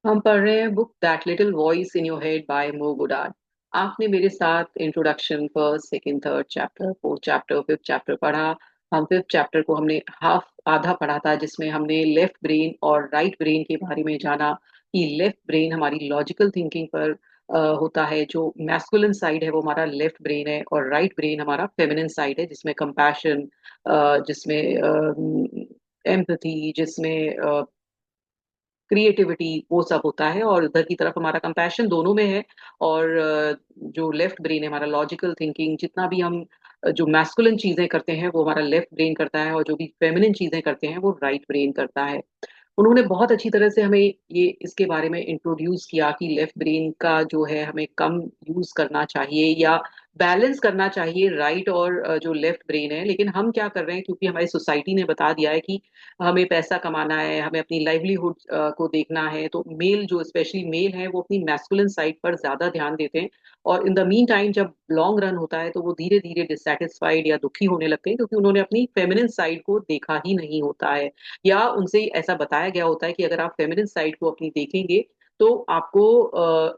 हम पढ़ रहे हैं book that little voice in your head by Mo Gawdat. आपने मेरे साथ introduction, first, second, third chapter, fourth chapter, fifth chapter पढ़ा। हम फिफ्थ चैप्टर को हमने हाफ आधा पढ़ा था, जिसमें हमने लेफ्ट ब्रेन और राइट ब्रेन के बारे में जाना कि लेफ्ट ब्रेन हमारी लॉजिकल थिंकिंग पर होता है। जो मैस्कुलिन साइड है वो हमारा लेफ्ट ब्रेन है, और राइट ब्रेन हमारा फेमिनिन साइड है, जिसमें कंपैशन, जिसमें एम्पैथी, जिसमें क्रिएटिविटी, वो सब होता है। और उधर की तरफ हमारा कंपैशन दोनों में है। और जो लेफ्ट ब्रेन है हमारा लॉजिकल थिंकिंग, जितना भी हम जो मैस्कुलिन चीजें करते हैं वो हमारा लेफ्ट ब्रेन करता है, और जो भी फेमिनिन चीजें करते हैं वो राइट ब्रेन करता है। उन्होंने बहुत अच्छी तरह से हमें ये इसके बारे में इंट्रोड्यूस किया कि लेफ्ट ब्रेन का जो है हमें कम यूज करना चाहिए या बैलेंस करना चाहिए राइट और जो लेफ्ट ब्रेन है। लेकिन हम क्या कर रहे हैं, क्योंकि हमारी सोसाइटी ने बता दिया है कि हमें पैसा कमाना है, हमें अपनी लाइवलीहुड को देखना है, तो मेल जो स्पेशली मेल है वो अपनी मैस्कुलिन साइड पर ज्यादा ध्यान देते हैं। और इन द मीन टाइम जब लॉन्ग रन होता है तो वो धीरे धीरे डिससेटिस्फाइड या दुखी होने लगते हैं, क्योंकि उन्होंने अपनी फेमिनिन साइड को देखा ही नहीं होता है। या उनसे ऐसा बताया गया होता है कि अगर आप फेमिनिन साइड को अपनी देखेंगे तो आपको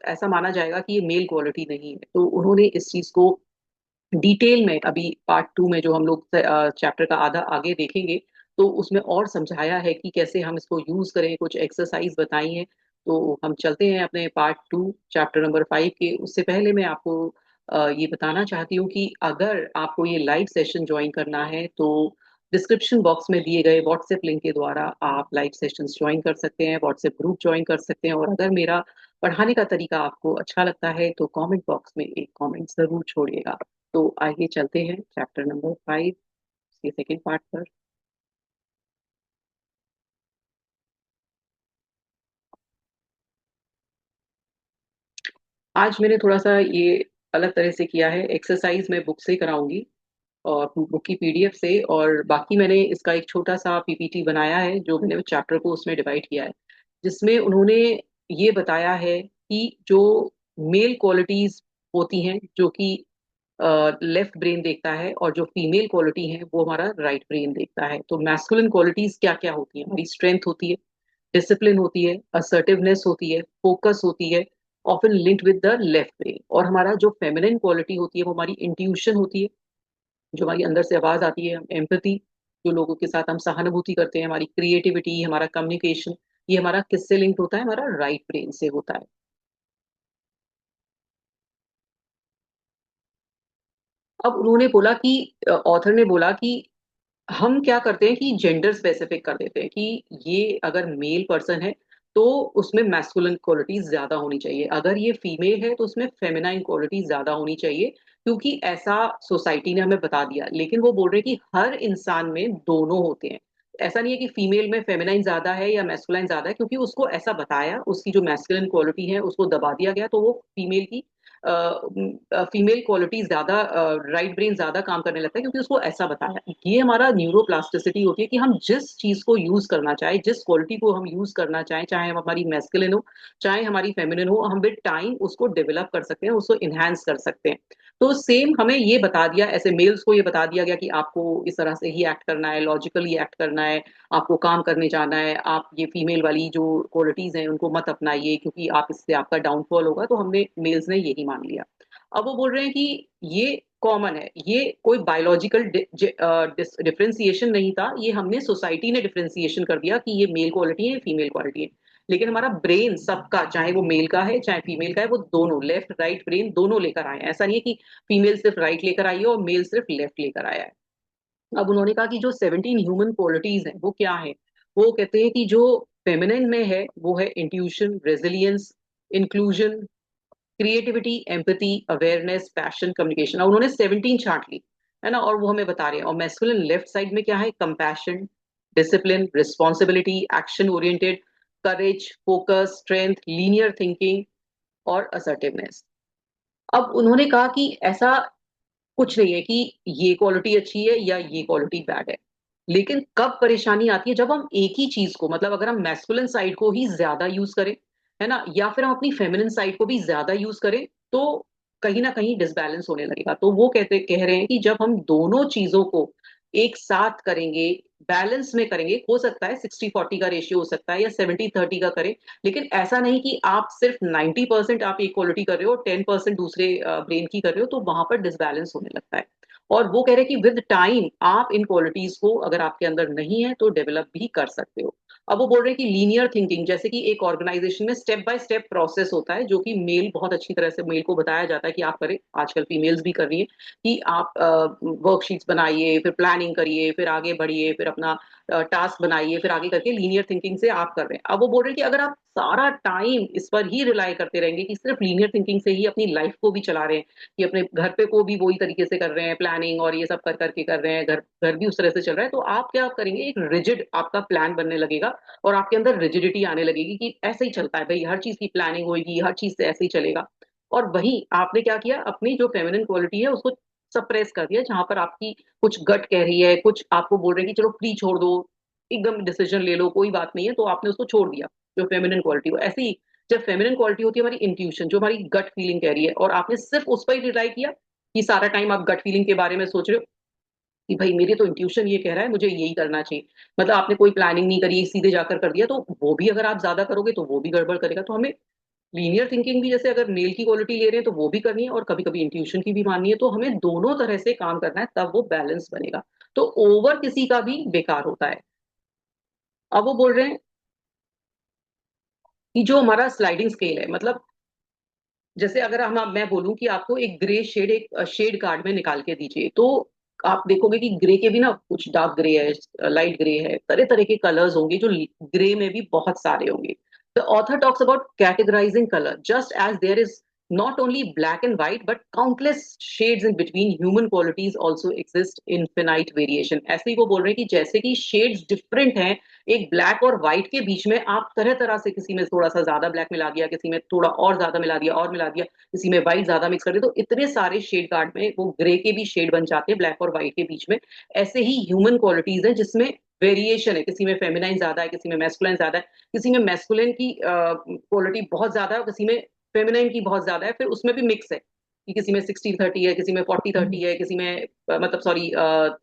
ऐसा माना जाएगा कि ये मेल क्वालिटी नहीं है। तो उन्होंने इस चीज को डिटेल में अभी पार्ट टू में, जो हम लोग चैप्टर का आधा आगे देखेंगे, तो उसमें और समझाया है कि कैसे हम इसको यूज करें, कुछ एक्सरसाइज बताई हैं। तो हम चलते हैं अपने पार्ट टू चैप्टर नंबर 5 के। उससे पहले मैं आपको ये बताना चाहती हूँ कि अगर आपको ये लाइव सेशन ज्वाइन करना है तो डिस्क्रिप्शन बॉक्स में दिए गए व्हाट्सएप लिंक के द्वारा आप लाइव सेशंस ज्वाइन कर सकते हैं, व्हाट्सएप ग्रुप ज्वाइन कर सकते हैं। और अगर मेरा पढ़ाने का तरीका आपको अच्छा लगता है तो कमेंट बॉक्स में एक कमेंट जरूर छोड़िएगा। तो आइए चलते हैं चैप्टर नंबर 5 के सेकेंड पार्ट पर। आज मैंने थोड़ा सा ये अलग तरह से किया है। एक्सरसाइज मैं बुक से कराऊंगी, और बुक की पीडीएफ से, और बाकी मैंने इसका एक छोटा सा पीपीटी बनाया है जो मैंने चैप्टर को उसमें डिवाइड किया है, जिसमें उन्होंने ये बताया है कि जो मेल क्वालिटीज होती हैं जो कि लेफ्ट ब्रेन देखता है, और जो फीमेल क्वालिटी है वो हमारा राइट ब्रेन देखता है। तो मैस्कुलिन क्वालिटीज क्या क्या होती है? हमारी स्ट्रेंथ होती है, डिसिप्लिन होती है, असर्टिवनेस होती है, फोकस होती है, often linked with the left brain. और हमारा जो फेमिनिन क्वालिटी होती है वो हमारी इंट्यूशन होती है, जो हमारी अंदर से आवाज आती है, एम्पैथी, जो लोगों के साथ हम सहानुभूति करते हैं, हमारी क्रिएटिविटी, हमारा कम्युनिकेशन, ये हमारा किससे लिंक होता है? हमारा राइट ब्रेन से होता है। अब उन्होंने बोला कि ऑथर ने बोला कि हम क्या करते हैं कि जेंडर स्पेसिफिक कर देते हैं कि ये अगर मेल पर्सन है तो उसमें मैस्कुलिन क्वालिटीज ज्यादा होनी चाहिए, अगर ये फीमेल है तो उसमें फेमिनाइन क्वालिटीज ज्यादा होनी चाहिए, क्योंकि ऐसा सोसाइटी ने हमें बता दिया। लेकिन वो बोल रहे हैं कि हर इंसान में दोनों होते हैं। ऐसा नहीं है कि फीमेल में फेमिनाइन ज्यादा है या मैस्कुलाइन ज्यादा है, क्योंकि उसको ऐसा बताया, उसकी जो मैस्कुलिन क्वालिटी है उसको दबा दिया गया, तो वो फीमेल की फीमेल क्वालिटी ज्यादा, राइट ब्रेन ज्यादा काम करने लगता है, क्योंकि उसको ऐसा बताया। ये हमारा न्यूरोप्लास्टिसिटी होती है कि हम जिस चीज को यूज करना चाहे, जिस क्वालिटी को हम यूज करना चाहें, चाहे हम हमारी मैस्कुलिन हो चाहे हमारी फेमिनिन हो, हम विद टाइम उसको डेवलप कर सकते हैं, उसको इनहेंस कर सकते हैं। तो सेम हमें ये बता दिया, ऐसे मेल्स को ये बता दिया गया कि आपको इस तरह से ही एक्ट करना है, लॉजिकली एक्ट करना है, आपको काम करने जाना है, आप ये फीमेल वाली जो क्वालिटीज हैं उनको मत अपनाइए, क्योंकि आप इससे आपका डाउनफॉल होगा। तो हमने मेल्स ने यही मान लिया। अब वो बोल रहे हैं कि ये कॉमन है, ये कोई बायोलॉजिकल डिफरेंशिएशन नहीं था, ये हमने सोसाइटी ने डिफरेंशिएशन कर दिया कि ये मेल क्वालिटी है, फीमेल क्वालिटी है। लेकिन हमारा ब्रेन सबका, चाहे वो मेल का है चाहे फीमेल का है, वो दोनों लेफ्ट राइट ब्रेन दोनों लेकर आए हैं। ऐसा नहीं है कि फीमेल सिर्फ राइट लेकर आई है और मेल सिर्फ लेफ्ट लेकर आया है। अब उन्होंने कहा कि जो 17 ह्यूमन क्वालिटीज हैं वो क्या है। वो कहते हैं कि जो फेमिनिन में है वो है intuition, resilience, inclusion, creativity, empathy, awareness, passion, communication. और उन्होंने 17 छांट ली, है ना, और वो हमें बता रहे हैं। और मैस्कुलिन लेफ्ट साइड में क्या है? Compassion, discipline, responsibility, action oriented, courage, focus, strength, linear thinking और असर्टिवनेस। अब उन्होंने कहा कि ऐसा कुछ नहीं है कि ये क्वालिटी अच्छी है या ये क्वालिटी बैड है। लेकिन कब परेशानी आती है? जब हम एक ही चीज को, मतलब अगर हम मैस्कुलिन साइड को ही ज्यादा यूज करें, है ना, या फिर हम अपनी फेमिनिन साइड को भी ज्यादा यूज करें, तो कहीं ना कहीं डिसबैलेंस होने लगेगा। तो वो कहते कह रहे हैं कि जब हम दोनों चीजों को एक साथ करेंगे, बैलेंस में करेंगे, हो सकता है 60-40 का रेशियो हो सकता है या 70-30 का करें, लेकिन ऐसा नहीं कि आप सिर्फ 90% आप इक्वालिटी कर रहे हो, 10% दूसरे ब्रेन की कर रहे हो, तो वहां पर डिसबैलेंस होने लगता है। और वो कह रहे हैं कि विद टाइम आप इन क्वालिटीज को अगर आपके अंदर नहीं है तो डेवलप भी कर सकते हो। अब वो बोल रहे हैं कि लीनियर थिंकिंग, जैसे कि एक ऑर्गेनाइजेशन में स्टेप बाय स्टेप प्रोसेस होता है, जो कि मेल बहुत अच्छी तरह से मेल को बताया जाता है कि आप करें, आजकल फीमेल्स भी कर रही हैं कि आप वर्कशीट्स बनाइए, फिर प्लानिंग करिए, फिर आगे बढ़िए, फिर अपना टास्क बनाइए, फिर आगे करके लीनियर थिंकिंग से आप कर रहे हैं। अब वो बोल रहे हैं कि अगर आप सारा टाइम इस पर ही रिलाई करते रहेंगे कि सिर्फ लीनियर थिंकिंग से ही अपनी लाइफ को भी चला रहे हैं, कि अपने घर पे को भी वही तरीके से कर रहे हैं, प्लानिंग और ये सब कर करके कर रहे हैं, घर घर भी उस तरह से चल रहा है, तो आप क्या करेंगे, एक रिजिड आपका प्लान बनने लगेगा और आपके अंदर रिजिडिटी आने लगेगी कि ऐसे ही चलता है भाई, हर चीज की प्लानिंग होगी, हर चीज से ऐसे ही चलेगा। और वहीं आपने क्या किया, अपनी जो फेमिनिन क्वालिटी है उसको सप्रेस कर दिया, जहां पर आपकी कुछ गट कह रही है, कुछ आपको बोल रहे हैं कि चलो फ्री छोड़ दो, एकदम डिसीजन ले लो, कोई बात नहीं है, तो आपने उसको छोड़ दिया, जो फेमिनिन क्वालिटी हो। ऐसे ही जब फेमिनिन क्वालिटी होती है हमारी इंट्यूशन, जो हमारी गट फीलिंग कह रही है, और आपने सिर्फ उस पर ही रिलाई किया कि सारा टाइम आप गट फीलिंग के बारे में सोच रहे हो कि भाई मेरे तो इंट्यूशन ये कह रहा है मुझे यही करना चाहिए, मतलब आपने कोई प्लानिंग नहीं करी, सीधे जाकर कर दिया, तो वो भी अगर आप ज्यादा करोगे तो वो भी गड़बड़ करेगा। तो हमें लीनियर थिंकिंग भी, जैसे अगर मेल की क्वालिटी ले रहे हैं तो वो भी करनी है, और कभी कभी इंट्यूशन की भी माननी है, तो हमें दोनों तरह से काम करना है, तब वो बैलेंस बनेगा। तो ओवर किसी का भी बेकार होता है। अब वो बोल रहे हैं कि जो हमारा स्लाइडिंग स्केल है, मतलब जैसे अगर हम मैं बोलूं कि आपको एक ग्रे शेड, एक शेड कार्ड में निकाल के दीजिए, तो आप देखोगे कि ग्रे के भी ना कुछ डार्क ग्रे है, लाइट ग्रे है, तरह तरह के कलर्स होंगे, जो ग्रे में भी बहुत सारे होंगे। The author talks about categorizing colour just as there is not only black and white but countless shades in between, human qualities also exist in infinite variation। ऐसे ही वो बोल रहे हैं कि जैसे कि शेड्स डिफरेंट हैं, एक ब्लैक और व्हाइट के बीच में आप तरह तरह से, किसी में थोड़ा सा ज्यादा ब्लैक मिला दिया, किसी में थोड़ा और ज्यादा मिला दिया और मिला दिया, किसी में व्हाइट ज्यादा मिक्स कर दिया, तो इतने सारे शेड कार्ड में वो ग्रे के भी शेड बन जाते हैं ब्लैक और व्हाइट के बीच में। ऐसे ही ह्यूमन क्वालिटीज है जिसमें वेरिएशन है, किसी में फेमिनाइन ज्यादा है, किसी में मैस्कुलाइन ज्यादा है, किसी में मैस्कुलिन की क्वालिटी बहुत ज्यादा है और किसी में फेमिनाइन की बहुत ज्यादा है, फिर उसमें भी मिक्स है कि किसी में 60-30 है, किसी में 40-30 है, किसी में मतलब सॉरी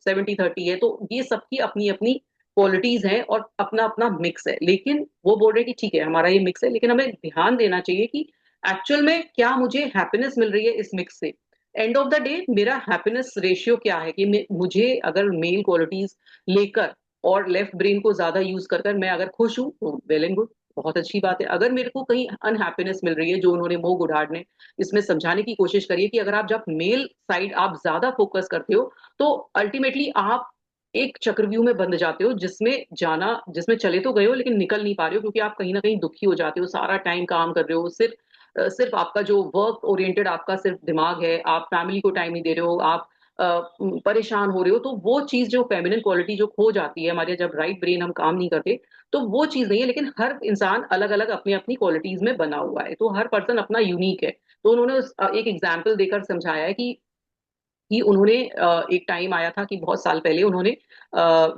70-30 है, तो ये सबकी अपनी अपनी क्वालिटीज हैं और अपना अपना मिक्स है। लेकिन वो बोल रहे हैं कि ठीक है हमारा ये मिक्स है, लेकिन हमें ध्यान देना चाहिए कि एक्चुअल में क्या मुझे हैप्पीनेस मिल रही है इस मिक्स से। एंड ऑफ द डे मेरा हैप्पीनेस रेशियो क्या है, कि मुझे अगर मेल क्वालिटीज लेकर और लेफ्ट ब्रेन को ज्यादा यूज कर कर मैं अगर खुश हूं तो वेल एंड गुड, बहुत अच्छी बात है। अगर मेरे को कहीं अनहैप्पीनेस मिल रही है, जो उन्होंने मोह गुडार्ड ने इसमें समझाने की कोशिश करी है कि अगर आप जब मेल साइड आप ज्यादा फोकस करते हो, तो अल्टीमेटली आप एक चक्रव्यूह में बंध जाते हो, जिसमें चले तो गए हो लेकिन निकल नहीं पा रहे हो, क्योंकि आप कहीं ना कहीं दुखी हो जाते हो, सारा टाइम काम कर रहे हो, सिर्फ आपका जो वर्क ओरिएंटेड आपका सिर्फ दिमाग है, आप फैमिली को टाइम नहीं दे रहे हो, आप परेशान हो रहे हो, तो वो चीज जो फेमिनिन क्वालिटी जो खो जाती है हमारे, जब राइट ब्रेन हम काम नहीं करते, तो वो चीज नहीं है। लेकिन हर इंसान अलग अलग अपनी अपनी क्वालिटीज में बना हुआ है, तो हर पर्सन अपना यूनिक है। तो उन्होंने एक एग्जाम्पल देकर समझाया है कि उन्होंने एक टाइम आया था कि बहुत साल पहले उन्होंने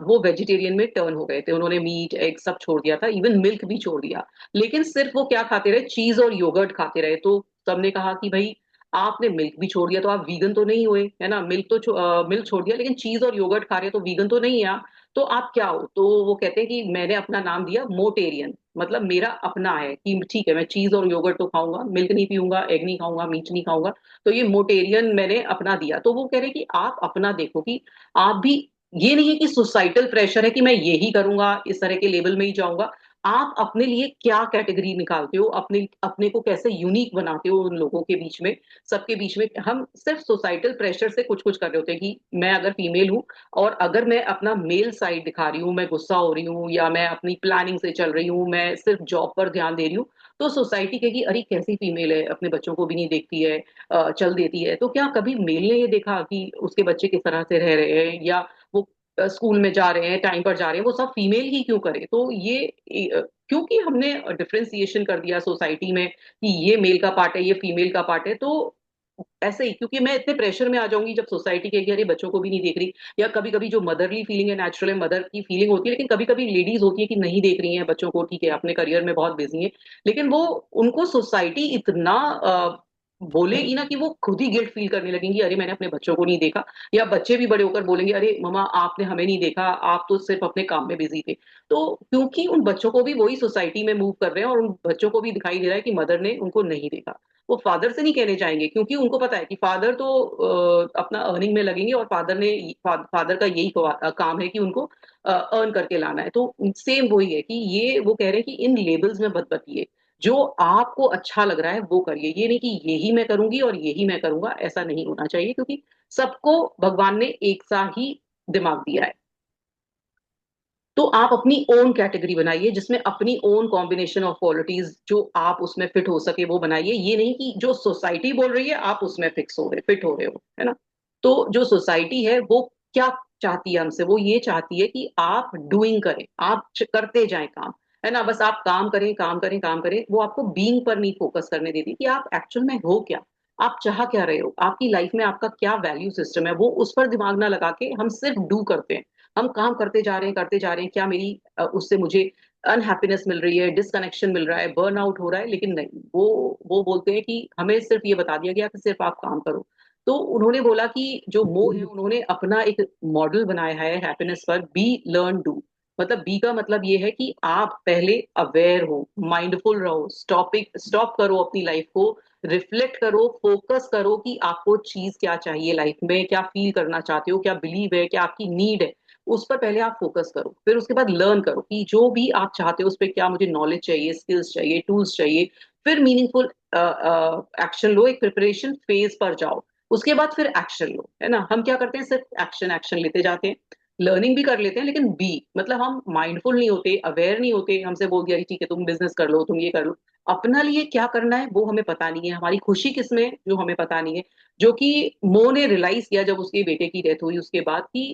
वो वेजिटेरियन में टर्न हो गए थे, उन्होंने मीट एग सब छोड़ दिया था, इवन मिल्क भी छोड़ दिया, लेकिन सिर्फ वो क्या खाते रहे, चीज और योगर्ट खाते रहे। तो सबने कहा कि भाई आपने मिल्क भी छोड़ दिया तो आप वीगन तो नहीं हुए, है ना, मिल्क छोड़ दिया लेकिन चीज और योगर्ट खा रहे हो तो वीगन तो नहीं है आप, तो आप क्या हो। तो वो कहते हैं कि मैंने अपना नाम दिया मोटेरियन, मतलब मेरा अपना है कि ठीक है मैं चीज और योगर्ट तो खाऊंगा, मिल्क नहीं पीऊंगा, एग नहीं खाऊंगा, मीट नहीं खाऊंगा, तो ये मोटेरियन मैंने अपना दिया। तो वो कह रहे हैं कि आप अपना देखो कि आप भी, ये नहीं है कि सोसाइटल प्रेशर है कि मैं यही करूंगा, इस तरह के लेवल में ही जाऊंगा। आप अपने लिए क्या कैटेगरी निकालते हो, अपने अपने को कैसे यूनिक बनाते हो उन लोगों के बीच में, सबके बीच में। हम सिर्फ सोसाइटल प्रेशर से कुछ कुछ कर रहे होते हैं कि मैं अगर फीमेल हूं और अगर मैं अपना मेल साइड दिखा रही हूँ, मैं गुस्सा हो रही हूँ या मैं अपनी प्लानिंग से चल रही हूँ, मैं सिर्फ जॉब पर ध्यान दे रही हूँ, तो सोसाइटी कहेगी अरे कैसी फीमेल है, अपने बच्चों को भी नहीं देखती है, चल देती है। तो क्या कभी मेल ने ये देखा कि उसके बच्चे किस तरह से रह रहे हैं, या वो स्कूल में जा रहे हैं, टाइम पर जा रहे हैं, वो सब फीमेल ही क्यों करे। तो ये क्योंकि हमने डिफरेंशिएशन कर दिया सोसाइटी में कि ये मेल का पार्ट है, ये फीमेल का पार्ट है, तो ऐसे ही क्योंकि मैं इतने प्रेशर में आ जाऊंगी जब सोसाइटी कहेगी अरे बच्चों को भी नहीं देख रही, या कभी कभी जो मदरली फीलिंग है, नेचुरल मदर की फीलिंग होती है, लेकिन कभी कभी लेडीज होती है कि नहीं देख रही हैं बच्चों को, ठीक है अपने करियर में बहुत बिजी है, लेकिन वो उनको सोसाइटी इतना बोलेगी ना कि वो खुद ही गिल्ट फील करने लगेंगी, अरे मैंने अपने बच्चों को नहीं देखा। या बच्चे भी बड़े होकर बोलेंगे, अरे मम्मा आपने हमें नहीं देखा, आप तो सिर्फ अपने काम में बिजी थे। तो क्योंकि उन बच्चों को भी वही सोसाइटी में मूव कर रहे हैं और उन बच्चों को भी दिखाई दे रहा है कि मदर ने उनको नहीं देखा। वो फादर से नहीं कहने चाहेंगे, क्योंकि उनको पता है कि फादर तो अपना अर्निंग में लगेंगे और फादर का यही काम है कि उनको अर्न करके लाना है। तो सेम वही है कि ये वो कह रहे हैं कि इन लेबल्स में मत बतिए, जो आपको अच्छा लग रहा है वो करिए। ये नहीं कि यही मैं करूंगी और यही मैं करूंगा, ऐसा नहीं होना चाहिए, क्योंकि सबको भगवान ने एक सा ही दिमाग दिया है। तो आप अपनी ओन कैटेगरी बनाइए जिसमें अपनी ओन कॉम्बिनेशन ऑफ क्वालिटीज जो आप उसमें फिट हो सके वो बनाइए। ये नहीं कि जो सोसाइटी बोल रही है आप उसमें फिक्स हो रहे फिट हो रहे हो, है ना। तो जो सोसाइटी है वो क्या चाहती है हमसे, वो ये चाहती है कि आप डूइंग करें, आप करते जाएं काम, है ना। बस आप काम करें काम करें काम करें, वो आपको बीइंग पर नहीं फोकस करने देती कि आप एक्चुअल में हो क्या, आप चाह क्या रहे हो, आपकी लाइफ में आपका क्या वैल्यू सिस्टम है, वो उस पर दिमाग ना लगा के हम सिर्फ डू करते हैं। हम काम करते जा रहे हैं करते जा रहे हैं, क्या मेरी उससे मुझे अनहैप्पीनेस मिल रही है, डिसकनेक्शन मिल रहा है, बर्न आउट हो रहा है, लेकिन नहीं, वो बोलते हैं कि हमें सिर्फ ये बता दिया गया कि सिर्फ आप काम करो। तो उन्होंने बोला कि जो मो है उन्होंने अपना एक मॉडल बनाया है हैप्पीनेस पर, बी लर्न डू। मतलब बी का मतलब ये है कि आप पहले अवेयर हो, माइंडफुल रहो, स्टॉप करो अपनी लाइफ को, रिफ्लेक्ट करो, फोकस करो कि आपको चीज क्या चाहिए लाइफ में, क्या फील करना चाहते हो, क्या बिलीव है, क्या आपकी नीड है। उस पर पहले आप फोकस करो, फिर उसके बाद लर्न करो कि जो भी आप चाहते हो उस पर क्या मुझे नॉलेज चाहिए, स्किल्स चाहिए, टूल्स चाहिए। फिर मीनिंगफुल एक्शन लो, एक प्रिपरेशन फेज पर जाओ, उसके बाद फिर एक्शन लो, है ना। हम क्या करते हैं, सिर्फ एक्शन एक्शन लेते जाते हैं, लर्निंग भी कर लेते हैं, लेकिन बी मतलब हम माइंडफुल नहीं होते, अवेयर नहीं होते। हमसे बोल दिया कि ठीक है तुम बिजनेस कर लो, तुम ये कर लो, अपना लिए क्या करना है वो हमें पता नहीं है, हमारी खुशी किसमें है जो हमें पता नहीं है। जो कि मो ने रियलाइज किया जब उसके बेटे की डेथ हुई उसके बाद कि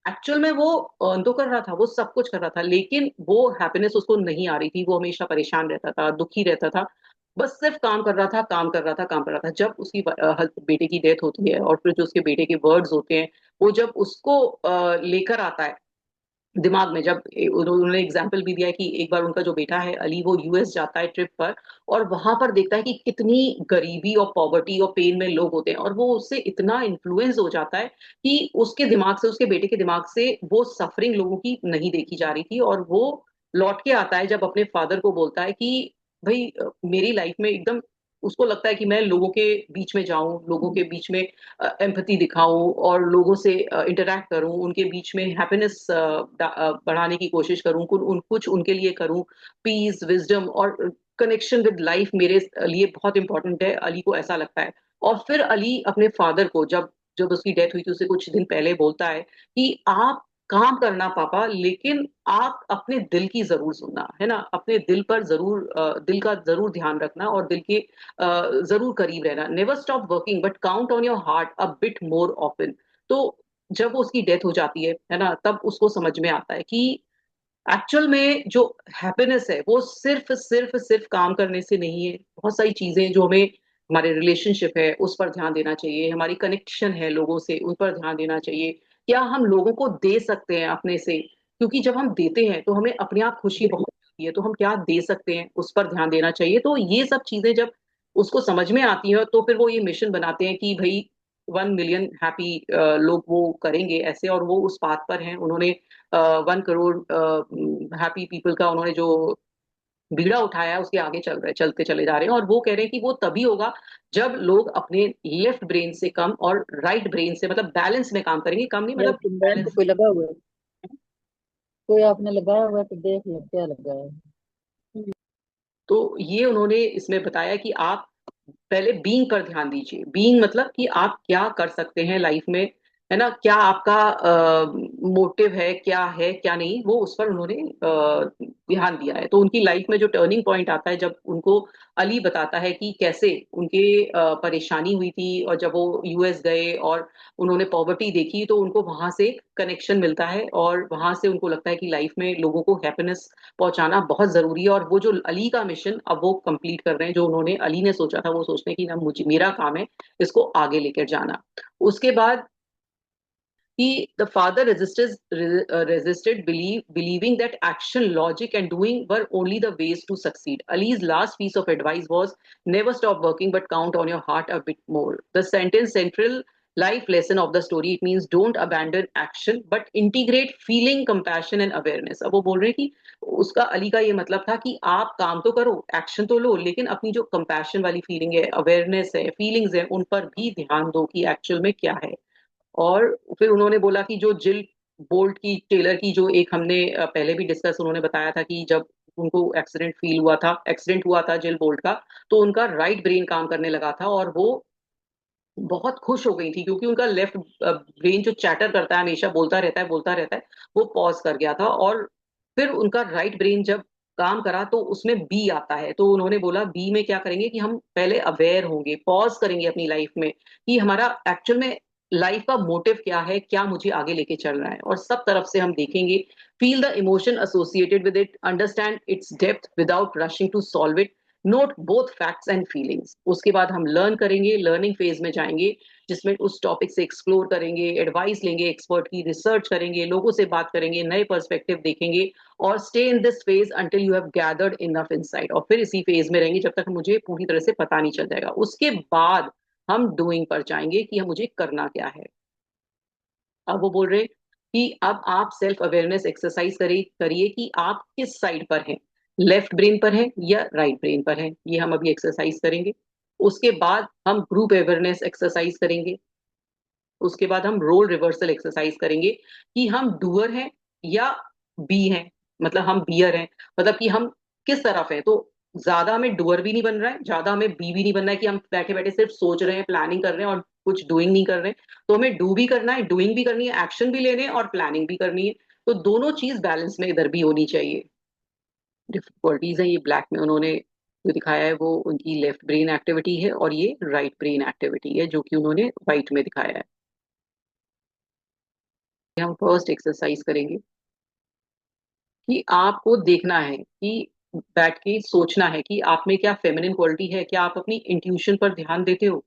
एक्चुअल में वो अर्न तो कर रहा था, वो सब कुछ कर रहा था, लेकिन वो हैप्पीनेस उसको नहीं आ रही थी, वो हमेशा परेशान रहता था, दुखी रहता था, बस सिर्फ काम कर रहा था काम कर रहा था काम कर रहा था। जब उसकी बेटे की डेथ होती है और फिर जो उसके बेटे के वर्ड्स होते हैं, वो जब उसको लेकर आता है दिमाग में, जब उन्होंने एग्जाम्पल भी दिया है कि एक बार उनका जो बेटा है अली वो यूएस जाता है ट्रिप पर, और वहां पर देखता है कि कितनी गरीबी और पॉवर्टी और पेन में लोग होते हैं, और वो उससे इतना इन्फ्लुएंस हो जाता है कि उसके दिमाग से, उसके बेटे के दिमाग से वो सफरिंग लोगों की नहीं देखी जा रही थी। और वो लौट के आता है जब अपने फादर को बोलता है कि भाई मेरी लाइफ में एकदम, उसको लगता है कि मैं लोगों के बीच में जाऊं, लोगों के बीच में एम्पैथी दिखाऊं और लोगों से इंटरेक्ट करूं, उनके बीच में हैप्पीनेस बढ़ाने की कोशिश करूं, कुछ उनके लिए करूं, पीस विजडम और कनेक्शन विद लाइफ मेरे लिए बहुत इंपॉर्टेंट है, अली को ऐसा लगता है। और फिर अली अपने फादर को, जब जब उसकी डेथ हुई थी उससे कुछ दिन पहले बोलता है कि आप काम करना पापा, लेकिन आप अपने दिल की जरूर सुनना, है ना, अपने दिल पर जरूर दिल का जरूर ध्यान रखना और दिल के जरूर करीब रहना। Never stop working but count on your heart a bit more often. तो जब वो उसकी डेथ हो जाती है ना, तब उसको समझ में आता है कि एक्चुअल में जो हैप्पीनेस है वो सिर्फ सिर्फ सिर्फ काम करने से नहीं है। बहुत सारी चीजें जो हमें, हमारे रिलेशनशिप है उस पर ध्यान देना चाहिए, हमारी कनेक्शन है लोगों से उन पर ध्यान देना चाहिए, क्या हम लोगों को दे सकते हैं अपने से, क्योंकि जब हम देते हैं तो हमें अपने आप खुशी बहुत मिलती है। तो हम क्या दे सकते हैं उस पर ध्यान देना चाहिए। तो ये सब चीजें जब उसको समझ में आती है तो फिर वो ये मिशन बनाते हैं कि भाई 1 मिलियन हैप्पी लोग वो करेंगे ऐसे, और वो उस बात पर हैं। उन्होंने 1 करोड़ हैप्पी पीपल का उन्होंने जो बीड़ा उठाया है उसके आगे चल रहे चलते चले जा रहे हैं। और वो कह रहे हैं कि वो तभी होगा जब लोग अपने लेफ्ट ब्रेन से कम और राइट ब्रेन से, मतलब बैलेंस में काम करेंगे, कम नहीं यार मतलब तुम्बाड़ पे बैलेंस कोई में। लगा हुआ है? कोई आपने लगाया हुआ है तो देख लो क्या लगा है। तो ये उन्होंने इसमें बताया कि आप पहले बीइंग पर ध्यान दीजिए। बीइंग मतलब कि आप क्या कर सकते हैं लाइफ में, है ना, क्या आपका मोटिव है क्या नहीं, वो उस पर उन्होंने ध्यान दिया है। तो उनकी लाइफ में जो टर्निंग पॉइंट आता है, जब उनको अली बताता है कि कैसे उनके परेशानी हुई थी, और जब वो यूएस गए और उन्होंने पॉवर्टी देखी, तो उनको वहां से कनेक्शन मिलता है और वहां से उनको लगता है कि लाइफ में लोगों को हैप्पीनेस पहुंचाना बहुत जरूरी है। और वो जो अली का मिशन अब वो कंप्लीट कर रहे हैं, जो उन्होंने अली ने सोचा था वो सोचने की ना, मुझे मेरा काम है इसको आगे लेकर जाना। उसके बाद He, the father resisted believing that action, logic, and doing were only the ways to succeed. Ali's last piece of advice was never stop working, but count on your heart a bit more. The sentence central life lesson of the story, it means don't abandon action but integrate feeling, compassion and awareness. अब वो बोल रहे हैं कि उसका अली का ये मतलब था कि आप काम तो करो, एक्शन तो लो, लेकिन अपनी जो कंपैशन वाली फीलिंग है, अवेयरनेस है, फीलिंग्स है, उन पर भी ध्यान दो कि एक्चुअल में क्या है। और फिर उन्होंने बोला कि जो जिल बोल्ट की, टेलर की, जो एक हमने पहले भी डिस्कस उन्होंने बताया था कि जब उनको एक्सीडेंट हुआ था जिल बोल्ट का, तो उनका राइट ब्रेन काम करने लगा था और वो बहुत खुश हो गई थी क्योंकि उनका लेफ्ट ब्रेन जो चैटर करता है, हमेशा बोलता रहता है, वो पॉज कर गया था। और फिर उनका राइट ब्रेन जब काम करा तो उसमें बी आता है। तो उन्होंने बोला बी में क्या करेंगे कि हम पहले अवेयर होंगे, पॉज करेंगे अपनी लाइफ में कि हमारा एक्चुअल में लाइफ का मोटिव क्या है, क्या मुझे आगे लेके चल रहा है, और सब तरफ से हम देखेंगे। Feel the emotion associated with it, understand its depth without rushing to solve it, note both facts and feelings. उसके बाद हम लर्न करेंगे, लर्निंग फेज में जाएंगे, जिसमें उस टॉपिक से एक्सप्लोर करेंगे, एडवाइस लेंगे, एक्सपर्ट की रिसर्च करेंगे, लोगों से बात करेंगे, नए पर्सपेक्टिव देखेंगे, और stay in this phase until you have gathered enough insight. और फिर इसी फेज में रहेंगे जब तक मुझे पूरी तरह से पता नहीं चल जाएगा। उसके बाद हम डूइंग पर जाएंगे कि हम मुझे करना क्या है। अब वो बोल रहे हैं कि अब आप सेल्फ अवेयरनेस एक्सरसाइज करिए कि आप किस साइड पर हैं, लेफ्ट ब्रेन पर है या राइट ब्रेन पर है। ये हम अभी एक्सरसाइज करेंगे। उसके बाद हम ग्रुप अवेयरनेस एक्सरसाइज करेंगे। उसके बाद हम रोल रिवर्सल एक्सरसाइज करेंगे कि हम डूअर हैं या बी हैं, मतलब हम बियर हैं, मतलब कि हम किस तरफ हैं। तो ज्यादा हमें डूअर भी नहीं बन रहा है, ज्यादा हमें बी भी नहीं बनना है कि हम बैठे बैठे सिर्फ सोच रहे हैं, प्लानिंग कर रहे हैं और कुछ डूइंग नहीं कर रहे हैं। तो हमें डू भी करना है, डूइंग भी करनी है, एक्शन भी लेने हैं और प्लानिंग भी करनी है। तो दोनों चीज बैलेंस में इधर भी होनी चाहिए। डिफिकल्टीज है ये ब्लैक में उन्होंने जो दिखाया है, वो उनकी लेफ्ट ब्रेन एक्टिविटी है और ये राइट ब्रेन एक्टिविटी है जो कि उन्होंने व्हाइट में दिखाया है। हम फर्स्ट एक्सरसाइज करेंगे कि आपको देखना है कि बैठ के सोचना है कि आप में क्या फेमिनिन क्वालिटी है, क्या आप अपनी इंट्यूशन पर ध्यान देते हो,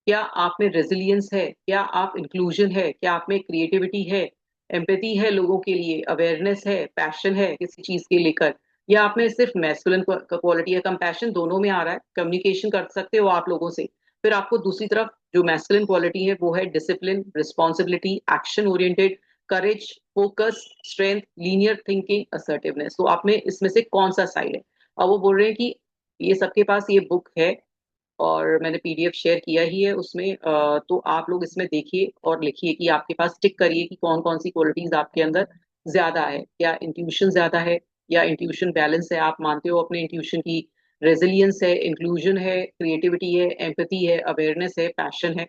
क्या आप में रेजिलियंस है, क्या आप इंक्लूजन है, क्या आप में क्रिएटिविटी है, एम्पैथी है लोगों के लिए, अवेयरनेस है, पैशन है किसी चीज के लेकर, या आप में सिर्फ मैस्कुलिन क्वालिटी है, कंपैशन दोनों में आ रहा है, कम्युनिकेशन कर सकते हो आप लोगों से। फिर आपको दूसरी तरफ जो मैस्कुलिन क्वालिटी है वो है discipline, responsibility, action oriented, courage, focus, strength, linear thinking, assertiveness. तो आप में इसमें से कौन सा साइड है। अब वो बोल रहे हैं कि ये सबके पास ये बुक है और मैंने पीडीएफ शेयर किया ही है उसमें, तो आप लोग इसमें देखिए और लिखिए कि आपके पास, टिक करिए कि कौन कौन सी क्वालिटीज आपके अंदर ज्यादा है, क्या इंट्यूशन ज्यादा है या इंट्यूशन बैलेंस है, आप मानते हो अपने इंट्यूशन की, रेजिलियंस है, इंक्लूजन है, क्रिएटिविटी है, एम्पैथी है, अवेयरनेस है, पैशन है।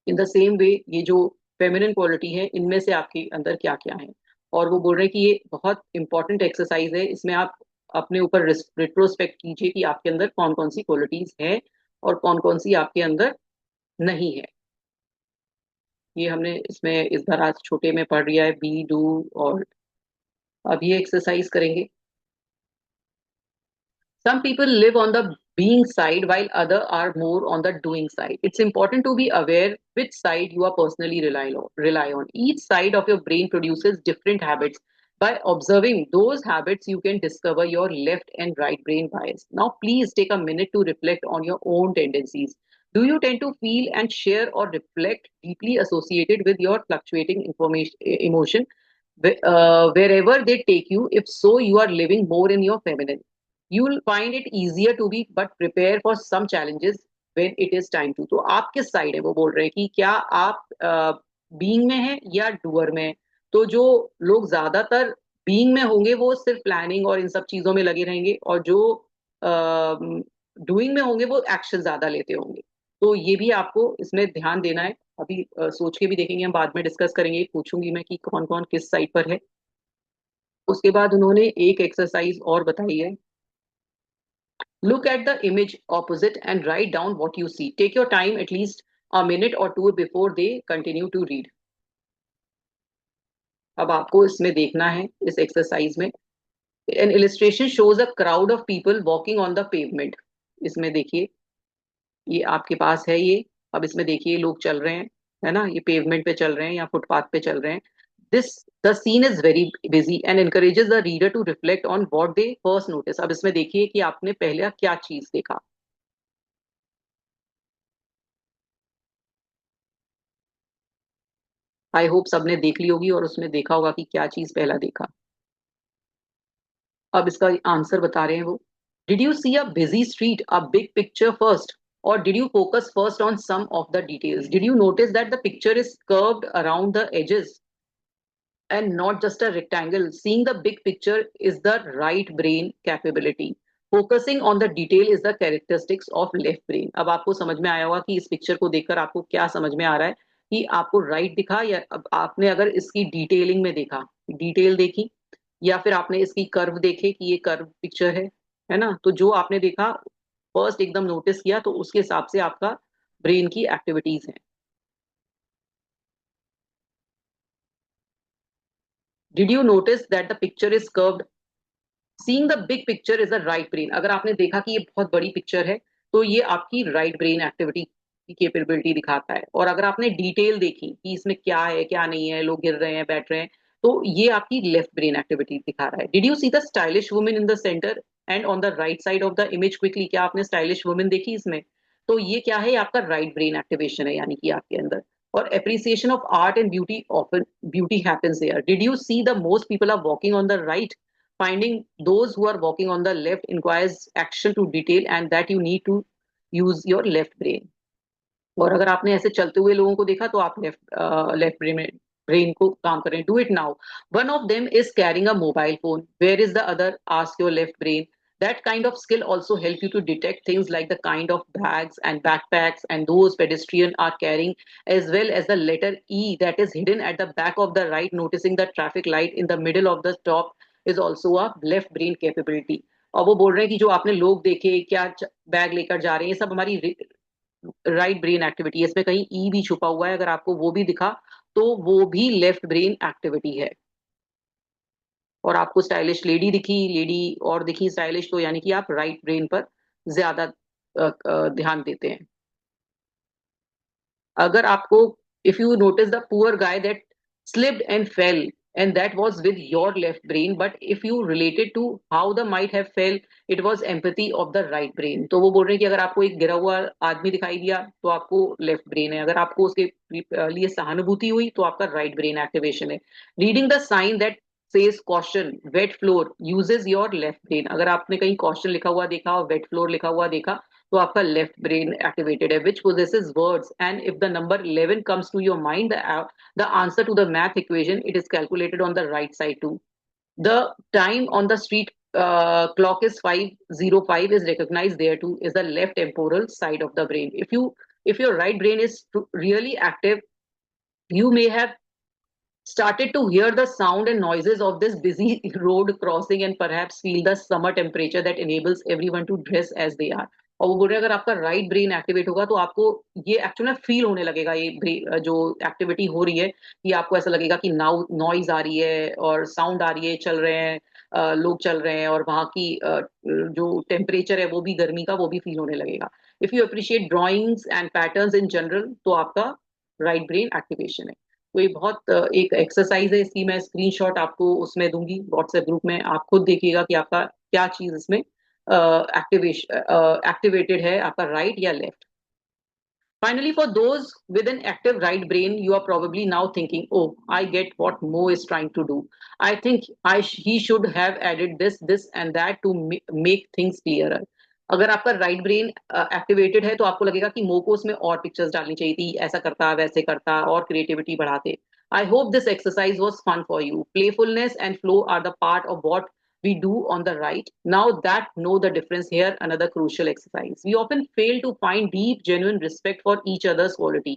इन द सेम वे ये जो फेमिनिन क्वालिटी है, इनमें से आपके अंदर क्या क्या है। और वो बोल रहे हैं कि ये बहुत इंपॉर्टेंट एक्सरसाइज है, इसमें आप अपने ऊपर रिट्रोस्पेक्ट कीजिए कि आपके अंदर कौन कौन सी क्वालिटीज है और कौन कौन सी आपके अंदर नहीं है। ये हमने इसमें इस बार आज छोटे में पढ़ लिया है, बी डू। और अब ये एक्सरसाइज करेंगे। Some people live on the being side while other are more on the doing side. It's important to be aware which side you are personally rely on. Each side of your brain produces different habits. By observing those habits, you can discover your left and right brain bias. Now, please take a minute to reflect on your own tendencies. Do you tend to feel and share or reflect deeply associated with your fluctuating emotion wherever they take you? If so, you are living more in your feminine. You will find it easier to be but prepare for some challenges when it is time to। तो आप किस side है, वो बोल रहे हैं कि क्या आप बीइंग में है या डूअर में है। तो जो लोग ज्यादातर बीइंग में होंगे वो सिर्फ प्लानिंग और इन सब चीजों में लगे रहेंगे, और जो डूइंग में होंगे वो एक्शन ज्यादा लेते होंगे। तो ये भी आपको इसमें ध्यान देना है। अभी सोच के भी देखेंगे, हम बाद में डिस्कस करेंगे, पूछूंगी मैं कि कौन कौन किस साइड पर है। उसके बाद उन्होंने एक एक्सरसाइज और बताई है। Look at the image opposite and write down what you see. Take your time, at least a minute or two before they continue to read. अब आपको इसमें देखना है, इस एक्सरसाइज में an illustration shows a crowd of people walking on the pavement. इसमें देखिए, ये आपके पास है ये। अब इसमें देखिए लोग चल रहे हैं। है ना, ये पेवमेंट पे चल रहे हैं या फुटपाथ पे चल रहे हैं. This the scene is very busy and encourages the reader to reflect on what they first notice. अब इसमें देखिए कि आपने पहले क्या चीज देखा. आई होप सबने देख ली होगी और उसमें देखा होगा कि क्या चीज पहला देखा. अब इसका आंसर बता रहे हैं वो. Did you see a busy street, a big picture first, or did you focus first on some of the details? Did you notice that the picture is curved around the edges and not just a rectangle? Seeing the big picture is the right brain capability. Focusing on the detail is the characteristics of left brain. अब आपको समझ में आया होगा कि इस picture को देखकर आपको क्या समझ में आ रहा है, कि आपको राइट दिखा या अब आपने अगर इसकी डिटेलिंग में देखा, डिटेल देखी, या फिर आपने इसकी कर्व देखे कि ये कर्व पिक्चर है ना, तो जो आपने देखा फर्स्ट एकदम नोटिस किया तो उसके हिसाब से आपका ब्रेन की एक्टिविटीज हैं. Did you notice that the picture is curved? Seeing the big picture is the right brain. अगर आपने देखा कि ये बहुत बड़ी पिक्चर है तो ये आपकी राइट ब्रेन एक्टिविटी की कैपेबिलिटी दिखाता है. और अगर आपने डिटेल देखी कि इसमें क्या है क्या नहीं है, लोग गिर रहे हैं बैठ रहे हैं, तो ये आपकी लेफ्ट ब्रेन एक्टिविटी दिखा रहा है. Did you see the stylish women in the centre and on the right side of the image quickly? क्या आपने स्टाइलिश वुमेन देखी इसमें? तो ये क्या है, आपका राइट ब्रेन एक्टिवेशन है, यानी कि आपके अंदर. और appreciation of art and beauty, often beauty happens here. Did you see the most people are walking on the right? Finding those who are walking on the left inquires action to detail, and that you need to use your left brain. और अगर आपने ऐसे चलते हुए लोगों को देखा तो आप लेफ्ट ब्रेन को काम करें. Do it now. One of them is carrying a mobile phone, where is the other? Ask your left brain. That kind of skill also help you to detect things like the kind of bags and backpacks and those pedestrians are carrying, as well as the letter E that is hidden at the back of the right. Noticing the traffic light in the middle of the stop is also a left brain capability. और वो बोल रहे हैं कि जो आपने लोग देखे क्या बैग लेकर जा रहे हैं, ये सब हमारी राइट ब्रेन एक्टिविटी है. इसमें कहीं ई भी छुपा हुआ है, अगर आपको वो भी दिखा तो वो भी लेफ्ट ब्रेन एक्टिविटी है. और आपको स्टाइलिश लेडी दिखी, लेडी और दिखी स्टाइलिश, तो यानी कि आप राइट ब्रेन पर ज्यादा ध्यान देते हैं. अगर आपको, if you notice the poor guy that slipped and fell, and that was with your left brain, but if you related to how the might have fell, it was empathy of the right brain. तो वो बोल रहे हैं कि अगर आपको एक गिरा हुआ आदमी दिखाई दिया तो आपको लेफ्ट ब्रेन है, अगर आपको उसके लिए सहानुभूति हुई तो आपका राइट ब्रेन एक्टिवेशन है. Reading the sign that says caution wet floor uses your left brain. अगर आपने कहीं caution लिखा हुआ देखा और wet floor लिखा हुआ देखा तो आपका लेफ्ट ब्रेन एक्टिवेटेड है, which possesses words, and if the number 11 comes to your mind, the answer to the math equation, it is calculated on the right side too. The time on the street clock is 5:05 is recognized there too, is the left temporal side of the brain. If your right brain is really active, you may have started to hear the sound and noises of this busy road crossing and perhaps feel the summer temperature that enables everyone to dress as they are. और वो बोल रहे हैं अगर आपका right brain activate होगा तो आपको ये एक्चुअली में फील होने लगेगा, ये जो एक्टिविटी हो रही है, कि आपको ऐसा लगेगा कि नाउ नॉइज आ रही है और साउंड आ रही है, चल रहे हैं लोग चल रहे हैं, और वहाँ की जो टेम्परेचर है वो भी गर्मी का वो भी फील होने लगेगा. If you appreciate drawings and patterns in general तो आपका राइट ब्रेन एक्टिवेशन है. तो ये बहुत एक एक्सरसाइज है, इसकी मैं स्क्रीनशॉट आपको उसमें दूंगी व्हाट्सएप ग्रुप में, आप खुद देखिएगा कि आपका क्या चीज इसमें एक्टिवेटेड है, आपका राइट या left. Finally, for those with an active right brain, you are probably now thinking, oh, I get what Mo is trying to do. I think he should have added this, and that to make things clearer. अगर आपका right brain activated है तो आपको लगेगा कि मो को उसमें और पिक्चर्स डालनी चाहिए थी, ऐसा करता वैसे करता और क्रिएटिविटी बढ़ाते. I hope this exercise was fun for you. Playfulness and flow are the part of what we do on the right. Now that know the difference, here another crucial exercise. We often fail to find deep, genuine respect for each other's quality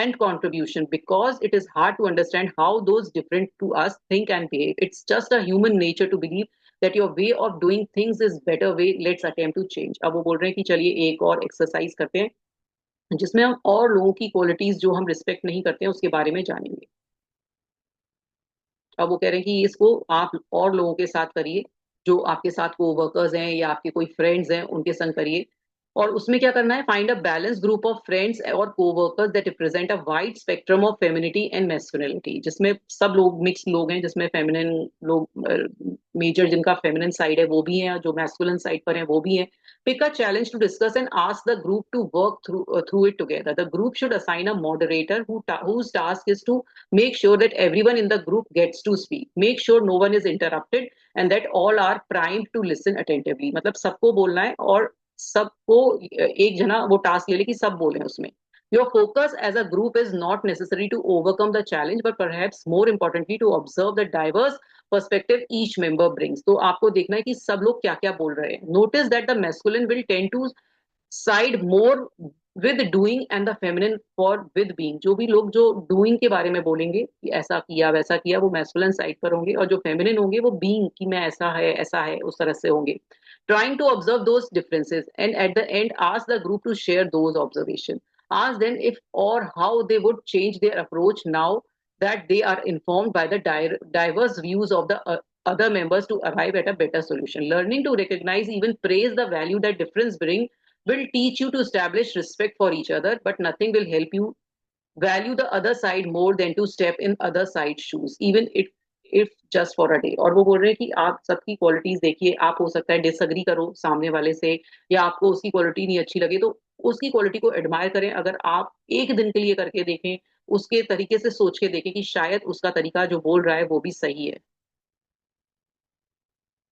and contribution because it is hard to understand how those different to us think and behave. It's just a human nature to believe that your way of doing things is better way. Let's attempt to change. अब वो बोल रहे हैं कि चलिए एक और exercise करते हैं जिसमें हम और लोगों की क्वालिटीज जो हम रिस्पेक्ट नहीं करते हैं उसके बारे में जानेंगे. अब वो कह रहे हैं कि इसको आप और लोगों के साथ करिए, जो आपके साथ को वर्कर्स हैं या आपके कोई फ्रेंड्स हैं उनके संग करिए, और उसमें क्या करना है, find a balance group of friends और coworkers that represent a wide spectrum of femininity and masculinity, जिसमें सब लोग मिक्स लोग हैं, जिसमें फेमिनिन लोग मेजर जिनका फेमिनिन साइड है वो भी है, जो मैस्कुलिन साइड पर है वो भी है. Pick a challenge to discuss and ask the group to work through it together. The group should assign a moderator whose task is to make sure that everyone in the group gets to speak, make sure no one is interrupted, and that all are primed to listen attentively. मतलब सबको बोलना है और सबको एक जना वो task ले ले कि सब बोले उसमें. Your focus as a group is not necessary to overcome the challenge, but perhaps more importantly to observe the diverse perspective each member brings. तो आपको देखना है कि सब लोग क्या क्या बोल रहे हैं. Notice that the masculine will tend to side more with doing and the feminine for with being. जो भी लोग जो डूइंग के बारे में बोलेंगे कि ऐसा किया वैसा किया, वो मैस्कुलिन साइड पर होंगे, और जो फेमिनिन होंगे वो बीइंग कि मैं ऐसा है उस तरह से होंगे. Trying to observe those differences and at the end ask the group to share those observation. Ask them if और how they would change their approach now that they are informed by the diverse views of the other members to arrive at a better solution. Learning to recognize, even praise the value that difference bring will teach you to establish respect for each other, but nothing will help you value the other side more than to step in other side's shoes, even if just for a day. और वो बोल रहे हैं कि आप सबकी qualities देखिए, आप हो सकता है डिसअग्री करो सामने वाले से, या आपको उसकी क्वालिटी नहीं अच्छी लगे, तो उसकी क्वालिटी को एडमायर करें. अगर आप एक दिन के लिए करके देखें, उसके तरीके से सोच के देखें कि शायद उसका तरीका जो बोल रहा है वो भी सही है.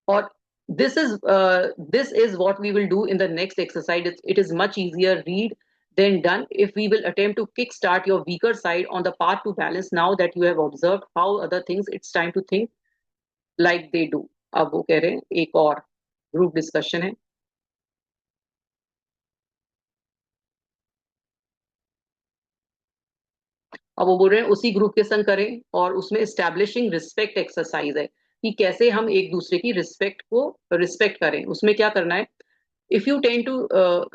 और this is what we will do in the next exercise. It is much easier read than done. If we will attempt to kickstart your weaker side on the path to balance, now that you have observed how other things, it's time to think like they do. अब वो कह रहे हैं एक और group discussion है. अब वो बोल रहे हैं उसी ग्रुप के संग करें, और उसमें एस्टैब्लिशिंग रिस्पेक्ट एक्सरसाइज है कि कैसे हम एक दूसरे की रिस्पेक्ट को रिस्पेक्ट करें. उसमें क्या करना है, if you tend to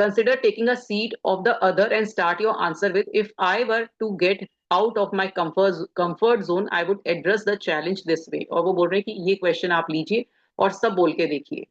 consider taking a seat of the other and start your answer with, if I were to get out of my comfort zone I would address the challenge this way. और वो बोल रहे हैं कि ये question आप लीजिए और सब बोल के देखिए.